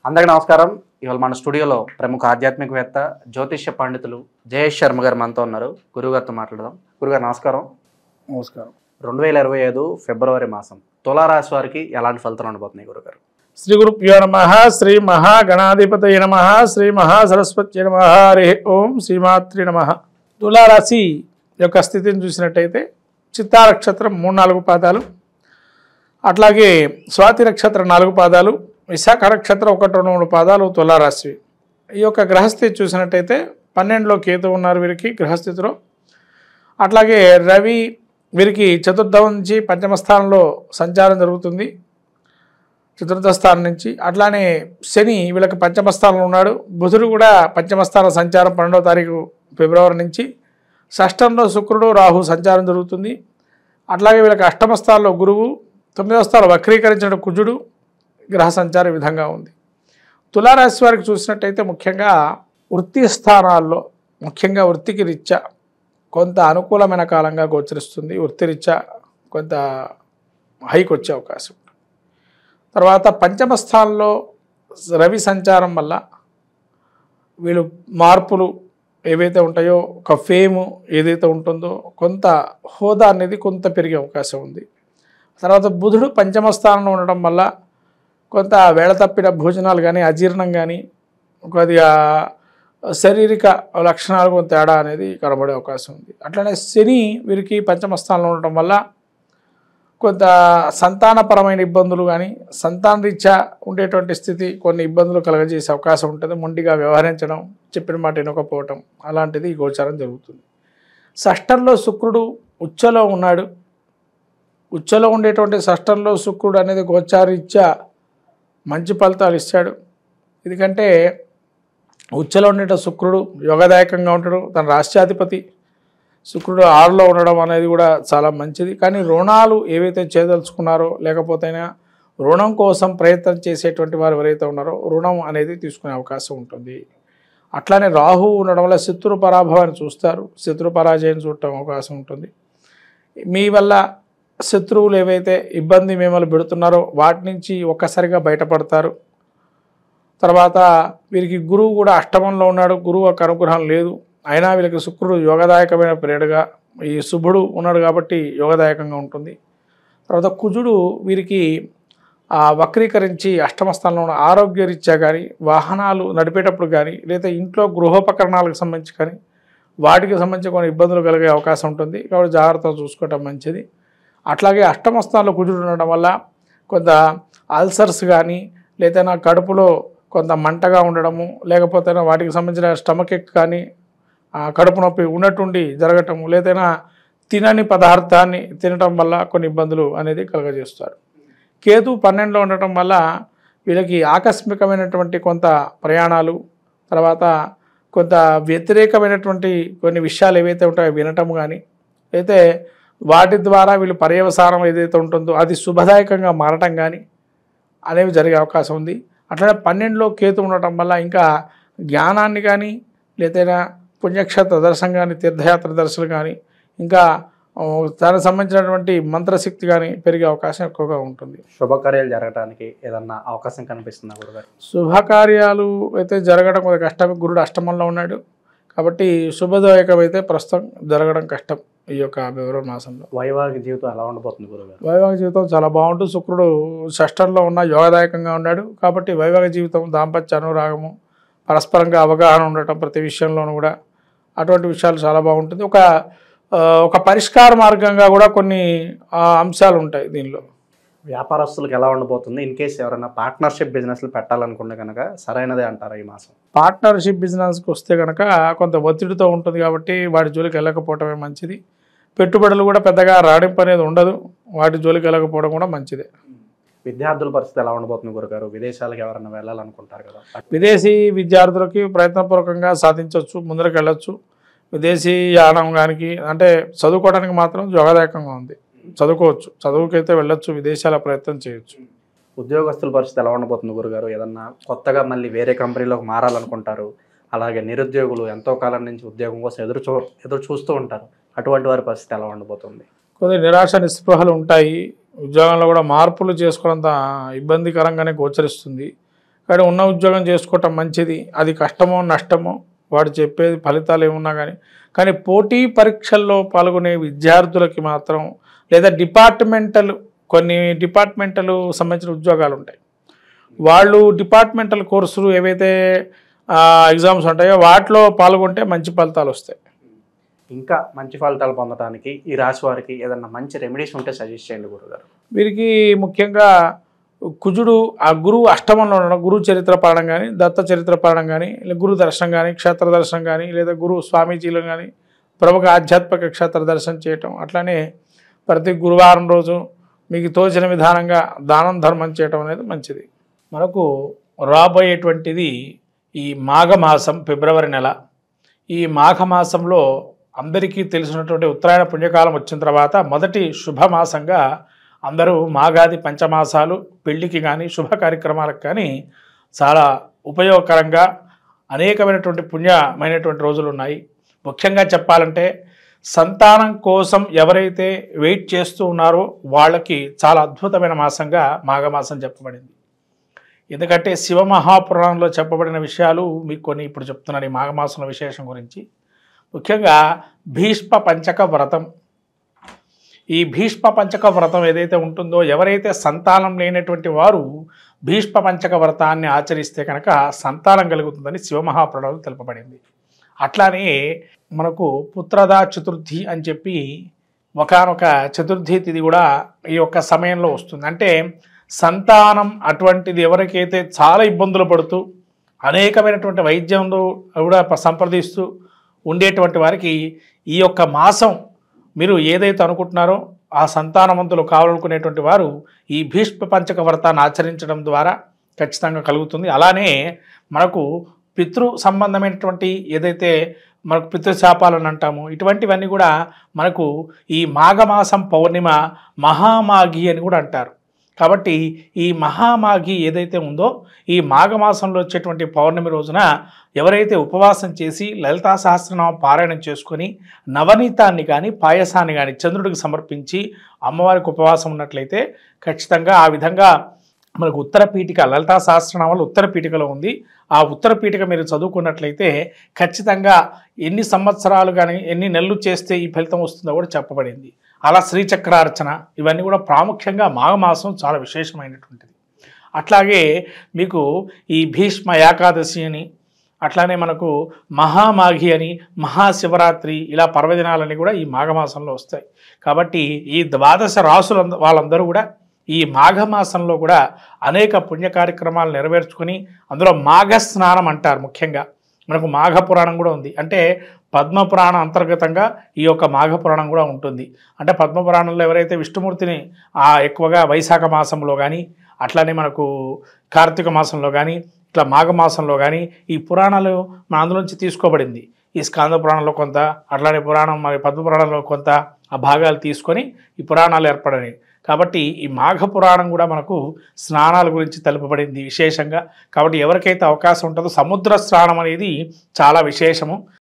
అందరికీ నమస్కారం. ఇవాళ మన స్టూడియోలో ప్రముఖ ఆధ్యాత్మికవేత్త జ్యోతిష్య పండితులు జయేష్ శర్మ గారు మనతో ఉన్నారు. గురుగారితో మాట్లాడదాం. గురుగారు నమస్కారం. నమస్కారం. 2025 ఫిబ్రవరి మాసం తులారాశి వారికి ఎలాంటి ఫలితాలు ఉండబోతున్నాయి గురుగారు? శ్రీ గురుభ్యో నమః. శ్రీ మహాగణాధిపతయ నమః. శ్రీ మహాసరస్వతి నమః. హరి ఓం. శ్రీమాత్రి నమః. తులారాశి యొక్క స్థితిని చూసినట్టయితే చిత్తా నక్షత్రం 3-4 పాదాలు, అట్లాగే స్వాతి నక్షత్రం 4 పాదాలు, విశాఖ నక్షత్రం 1-2-3 పాదాలు తులారాశి. ఈ యొక్క గ్రహస్థితి చూసినట్టయితే 12లో కేతు ఉన్నారు వీరికి గ్రహస్థితిలో. అట్లాగే రవి వీరికి చతుర్థం నుంచి పంచమ స్థానంలో సంచారం జరుగుతుంది, చతుర్థ స్థానం నుంచి. అట్లానే శని వీళ్ళకి పంచమ స్థానంలో ఉన్నాడు. బుధుడు కూడా పంచమ స్థానం సంచారం 12వ తారీఖు ఫిబ్రవరి నుంచి. షష్టంలో శుక్రుడు రాహు సంచారం జరుగుతుంది. అట్లాగే వీళ్ళకి అష్టమ స్థానంలో గురువు, 9వ స్థానంలో వక్రీకరించిన కుజుడు గ్రహ సంచారం ఈ విధంగా ఉంది. తులారాశి వారికి చూసినట్టయితే ముఖ్యంగా వృత్తి స్థానాల్లో, ముఖ్యంగా వృత్తికి రీత్యా కొంత అనుకూలమైన కాలంగా గోచరిస్తుంది. వృత్తిరీత్యా కొంత హైక్ వచ్చే అవకాశం. తర్వాత పంచమ స్థానంలో రవి సంచారం వల్ల వీళ్ళు మార్పులు ఏవైతే ఉంటాయో, ఒక ఫేము ఏదైతే ఉంటుందో, కొంత హోదా అనేది కొంత పెరిగే అవకాశం ఉంది. తర్వాత బుధుడు పంచమ స్థానంలో ఉండడం వల్ల కొంత వేళ తప్పిన భోజనాలు కానీ, అజీర్ణం కానీ, కొద్దిగా శారీరక లక్షణాలు కొంత తేడా అనేది కనబడే అవకాశం ఉంది. అట్లనే శని వీరికి పంచమ స్థానంలో ఉండటం వల్ల కొంత సంతానపరమైన ఇబ్బందులు కానీ, సంతాన రీత్యా ఉండేటువంటి స్థితి కొన్ని ఇబ్బందులు కలగజేసే అవకాశం ఉంటుంది. మొండిగా వ్యవహరించడం, చెప్పిన మాట వినకపోవటం అలాంటిది గోచారం జరుగుతుంది. షష్టంలో శుక్రుడు ఉచ్చలో ఉన్నాడు. ఉచ్చలో ఉండేటువంటి షష్టంలో శుక్రుడు అనేది గోచారీత్యా మంచి ఫలితాలు ఇస్తాడు. ఎందుకంటే ఉచ్చలో ఉండే శుక్రుడు యోగదాయకంగా ఉంటాడు. తన రాష్ట్రాధిపతి శుక్రుడు 6లో ఉండడం అనేది కూడా చాలా మంచిది. కానీ రుణాలు ఏవైతే చేయదలుచుకున్నారో, లేకపోతే రుణం కోసం ప్రయత్నం చేసేటువంటి వారు ఎవరైతే ఉన్నారో రుణం అనేది తీసుకునే అవకాశం ఉంటుంది. అట్లానే రాహు ఉండడం వల్ల శత్రు పరాభవాన్ని చూస్తారు, శత్రు పరాజయాన్ని చూడటం అవకాశం ఉంటుంది. మీ వల్ల శత్రువులు ఏవైతే ఇబ్బంది మిమ్మల్ని పెడుతున్నారో వాటి నుంచి ఒక్కసారిగా బయటపడతారు. తర్వాత వీరికి గురువు కూడా అష్టమంలో ఉన్నాడు. గురువు ఒక అనుగ్రహం లేదు, అయినా వీళ్ళకి శుక్రుడు యోగదాయకమైన పీరియడ్గా ఈ శుభుడు ఉన్నాడు కాబట్టి యోగదాయకంగా ఉంటుంది. తర్వాత కుజుడు వీరికి వక్రీకరించి అష్టమ స్థానంలో ఉన్న ఆరోగ్యరీత్యా కానీ, వాహనాలు నడిపేటప్పుడు కానీ, లేదా ఇంట్లో గృహోపకరణాలకు సంబంధించి కానీ వాటికి సంబంధించి కొన్ని ఇబ్బందులు కలిగే అవకాశం ఉంటుంది. కాబట్టి జాగ్రత్తగా చూసుకోవటం మంచిది. అట్లాగే అష్టమ స్థానంలో కుజుడు ఉండడం వల్ల కొంత అల్సర్స్ కానీ, లేదా కడుపులో కొంత మంటగా ఉండడము, లేకపోతే వాటికి సంబంధించిన స్టమక్ ఎక్ కానీ, కడుపు నొప్పి ఉన్నట్టుండి జరగటము, లేదైనా తినని పదార్థాన్ని తినటం వల్ల కొన్ని ఇబ్బందులు అనేది కలుగజేస్తారు. కేతు 12లో ఉండటం వల్ల వీళ్ళకి ఆకస్మికమైనటువంటి కొంత ప్రయాణాలు, తర్వాత కొంత వ్యతిరేకమైనటువంటి కొన్ని విషయాలు ఏవైతే ఉంటాయో వినటం కానీ, అయితే వాటి ద్వారా వీళ్ళు పర్యవసానం ఏదైతే ఉంటుందో అది శుభదాయకంగా మారటం కానీ అనేవి జరిగే అవకాశం ఉంది. అట్లనే 12లో కేతు ఉండటం వల్ల ఇంకా జ్ఞానాన్ని కానీ, లేదా పుణ్యక్షేత్ర దర్శనం కానీ, తీర్థయాత్ర దర్శనం కానీ, ఇంకా దానికి సంబంధించినటువంటి మంత్రశక్తి కానీ పెరిగే అవకాశం ఎక్కువగా ఉంటుంది. శుభకార్యాలు జరగడానికి ఏదన్నా అవకాశం కనిపిస్తుందా గురుగారు? శుభకార్యాలు అయితే జరగడం కొంత కష్టమే. గురుడు అష్టమంలో ఉన్నాడు కాబట్టి శుభదాయకం అయితే ప్రస్తుతం జరగడం కష్టం ఈ యొక్క ఫిబ్రవరి మాసంలో. వైవాహిక జీవితం ఎలా ఉండబోతుంది గురుగారు? వైవాహిక జీవితం చాలా బాగుంటుంది. శుక్రుడు షష్టంలో ఉన్న యోగదాయకంగా ఉన్నాడు కాబట్టి వైవాహిక జీవితం, దాంపత్య అనురాగము, పరస్పరంగా అవగాహన ఉండటం ప్రతి విషయంలోనూ కూడా అటువంటి విషయాలు చాలా బాగుంటుంది. ఒక పరిష్కార మార్గంగా కూడా కొన్ని అంశాలు ఉంటాయి దీనిలో. వ్యాపారస్తులకు ఎలా ఉండబోతుంది? ఇన్ కేసు ఎవరైనా పార్ట్నర్షిప్ బిజినెస్లు పెట్టాలనుకుంటే కనుక సరైనదే అంటారా ఈ మాసం? పార్ట్నర్షిప్ బిజినెస్కి వస్తే కనుక కొంత ఒత్తిడితో ఉంటుంది కాబట్టి వాటి జోలికి వెళ్ళకపోవడమే మంచిది. పెట్టుబడులు కూడా పెద్దగా రాడింపు అనేది ఉండదు, వాటి జోలికి వెళ్ళకపోవడం కూడా మంచిదే. విద్యార్థుల పరిస్థితి ఎలా ఉండబోతుంది గురుగారు? విదేశాలకు ఎవరైనా వెళ్ళాలనుకుంటారు కదా, విదేశీ విద్యార్థులకి ప్రయత్నపూర్వకంగా సాధించవచ్చు, ముందరకు వెళ్ళొచ్చు. విదేశీ యానంగానికి అంటే చదువుకోవడానికి మాత్రం యోగదాయకంగా ఉంది, చదువుకోవచ్చు, చదువుకైతే వెళ్ళొచ్చు, విదేశాల ప్రయత్నం చేయొచ్చు. ఉద్యోగస్తుల పరిస్థితి ఎలా ఉండబోతుంది గురుగారు? ఏదన్నా కొత్తగా మళ్ళీ వేరే కంపెనీలోకి మారాలనుకుంటారు, అలాగే నిరుద్యోగులు ఎంతో కాలం నుంచి ఉద్యోగం కోసం ఎదురు చూస్తూ ఉంటారు, అటువంటి వారి పరిస్థితి ఎలా ఉండబోతుంది? కొద్దిగా నిరాశ నిస్పృహలు ఉంటాయి. ఉద్యోగంలో కూడా మార్పులు చేసుకోవడంత ఇబ్బందికరంగానే గోచరిస్తుంది. కానీ ఉన్న ఉద్యోగం చేసుకోవటం మంచిది. అది కష్టమో నష్టమో వాడు చెప్పేది ఫలితాలు ఏమున్నా కానీ పోటీ పరీక్షల్లో పాల్గొనే విద్యార్థులకి మాత్రం లేదా కొన్ని డిపార్ట్మెంటల్ సంబంధించిన ఉద్యోగాలు ఉంటాయి. వాళ్ళు డిపార్ట్మెంటల్ కోర్సులు ఏవైతే ఎగ్జామ్స్ ఉంటాయో వాటిలో పాల్గొంటే మంచి ఫలితాలు వస్తాయి. ఇంకా మంచి ఫలితాలు పొందడానికి ఈ రాశి వారికి ఏదన్నా మంచి రెమెడీస్ ఉంటే సజెస్ట్ చేయండి గురుగారు. వీరికి ముఖ్యంగా కుజుడు ఆ గురువు అష్టమంలో ఉండడం, గురు చరిత్ర పాడడం కానీ, దత్త చరిత్ర పాడడం కానీ, లేదా గురు దర్శనం కానీ, క్షేత్ర దర్శనం కానీ, లేదా గురు స్వామీజీలు కానీ ప్రముఖ ఆధ్యాత్మిక క్షేత్ర దర్శనం చేయటం, అట్లానే ప్రతి గురువారం రోజు మీకు తోచిన విధానంగా దానం ధర్మం చేయటం అనేది మంచిది. మనకు రాబోయేటువంటిది ఈ మాఘమాసం, ఫిబ్రవరి నెల. ఈ మాఘమాసంలో అందరికీ తెలిసినటువంటి ఉత్తరాయణ పుణ్యకాలం వచ్చిన తర్వాత మొదటి శుభమాసంగా అందరూ మాఘాది పంచమాసాలు పెళ్లికి కానీ శుభ కార్యక్రమాలకు కానీ చాలా ఉపయోగకరంగా అనేకమైనటువంటి పుణ్యమైనటువంటి రోజులు ఉన్నాయి. ముఖ్యంగా చెప్పాలంటే సంతానం కోసం ఎవరైతే వెయిట్ చేస్తూ ఉన్నారో వాళ్ళకి చాలా అద్భుతమైన మాసంగా మాఘమాసం చెప్పబడింది. ఎందుకంటే శివమహాపురాణంలో చెప్పబడిన విషయాలు మీకు కొన్ని ఇప్పుడు చెప్తున్నాను ఈ మాఘమాసంలో విశేషం గురించి. ముఖ్యంగా భీష్మ పంచక వ్రతం. ఈ భీష్మ పంచక వ్రతం ఏదైతే ఉంటుందో ఎవరైతే సంతానం లేనటువంటి వారు భీష్మ పంచక వ్రతాన్ని ఆచరిస్తే కనుక సంతానం కలుగుతుందని శివమహాపురాణంలో తెలుపబడింది. అట్లానే మనకు పుత్రదా చతుర్థి అని చెప్పి ఒకానొక చతుర్థి తిథి కూడా ఈ యొక్క సమయంలో వస్తుంది. అంటే సంతానం అటువంటిది ఎవరికైతే చాలా ఇబ్బందులు పడుతూ అనేకమైనటువంటి వైద్యంలో కూడా సంప్రదిస్తూ ఉండేటువంటి వారికి ఈ యొక్క మాసం మీరు ఏదైతే అనుకుంటున్నారో ఆ సంతానవంతులు కావాలనుకునేటువంటి వారు ఈ భీష్మ పంచక వ్రతాన్ని ఆచరించడం ద్వారా ఖచ్చితంగా కలుగుతుంది. అలానే మనకు పితృ సంబంధమైనటువంటి ఏదైతే మనకు పితృశాపాలను అంటామో ఇటువంటివన్నీ కూడా మనకు ఈ మాఘమాసం పౌర్ణిమ మహామాఘి అని కూడా అంటారు. కాబట్టి ఈ మహామాఘి ఏదైతే ఉందో ఈ మాఘమాసంలో వచ్చేటువంటి పౌర్ణమి రోజున ఎవరైతే ఉపవాసం చేసి లలితా సహస్రనామం పారాయణం చేసుకొని నవనీతాన్ని కానీ పాయసాన్ని కానీ చంద్రుడికి సమర్పించి అమ్మవారికి ఉపవాసం ఉన్నట్లయితే ఖచ్చితంగా ఆ విధంగా మనకు ఉత్తర పీఠిక లలితా సహస్రనామాలు ఉత్తర పీఠికలో ఉంది. ఆ ఉత్తర పీఠిక మీరు చదువుకున్నట్లయితే ఖచ్చితంగా ఎన్ని సంవత్సరాలు కానీ ఎన్ని నెలలు చేస్తే ఈ ఫలితం వస్తుందో కూడా చెప్పబడింది. అలా శ్రీచక్రార్చన ఇవన్నీ కూడా ప్రాముఖ్యంగా మాఘమాసం చాలా విశేషమైనటువంటిది. అట్లాగే మీకు ఈ భీష్మ ఏకాదశి అని అట్లానే మనకు మహామాఘి అని మహాశివరాత్రి ఇలా పర్వదినాలన్నీ కూడా ఈ మాఘమాసంలో వస్తాయి. కాబట్టి ఈ 12 రాసుల వాళ్ళందరూ కూడా ఈ మాఘమాసంలో కూడా అనేక పుణ్య కార్యక్రమాలు నెరవేర్చుకొని అందులో మాఘ స్నానం అంటారు. ముఖ్యంగా మనకు మాఘ పురాణం కూడా ఉంది. అంటే పద్మపురాణం అంతర్గతంగా ఈ యొక్క మాఘ పురాణం కూడా ఉంటుంది. అంటే పద్మపురాణంలో ఎవరైతే విష్ణుమూర్తిని ఎక్కువగా వైశాఖ మాసంలో కానీ అట్లానే మనకు కార్తీక మాసంలో కానీ ఇట్లా మాఘమాసంలో కానీ ఈ పురాణాలు మన అందులోంచి తీసుకోబడింది. ఈ స్కాంద పురాణంలో కొంత అట్లానే పురాణం మరి పద్మపురాణంలో కొంత ఆ భాగాలు తీసుకొని ఈ పురాణాలు ఏర్పడని. కాబట్టి ఈ మాఘ పురాణం కూడా మనకు స్నానాల గురించి తెలుపబడింది విశేషంగా. కాబట్టి ఎవరికైతే అవకాశం ఉంటుందో సముద్ర స్నానం అనేది చాలా విశేషము.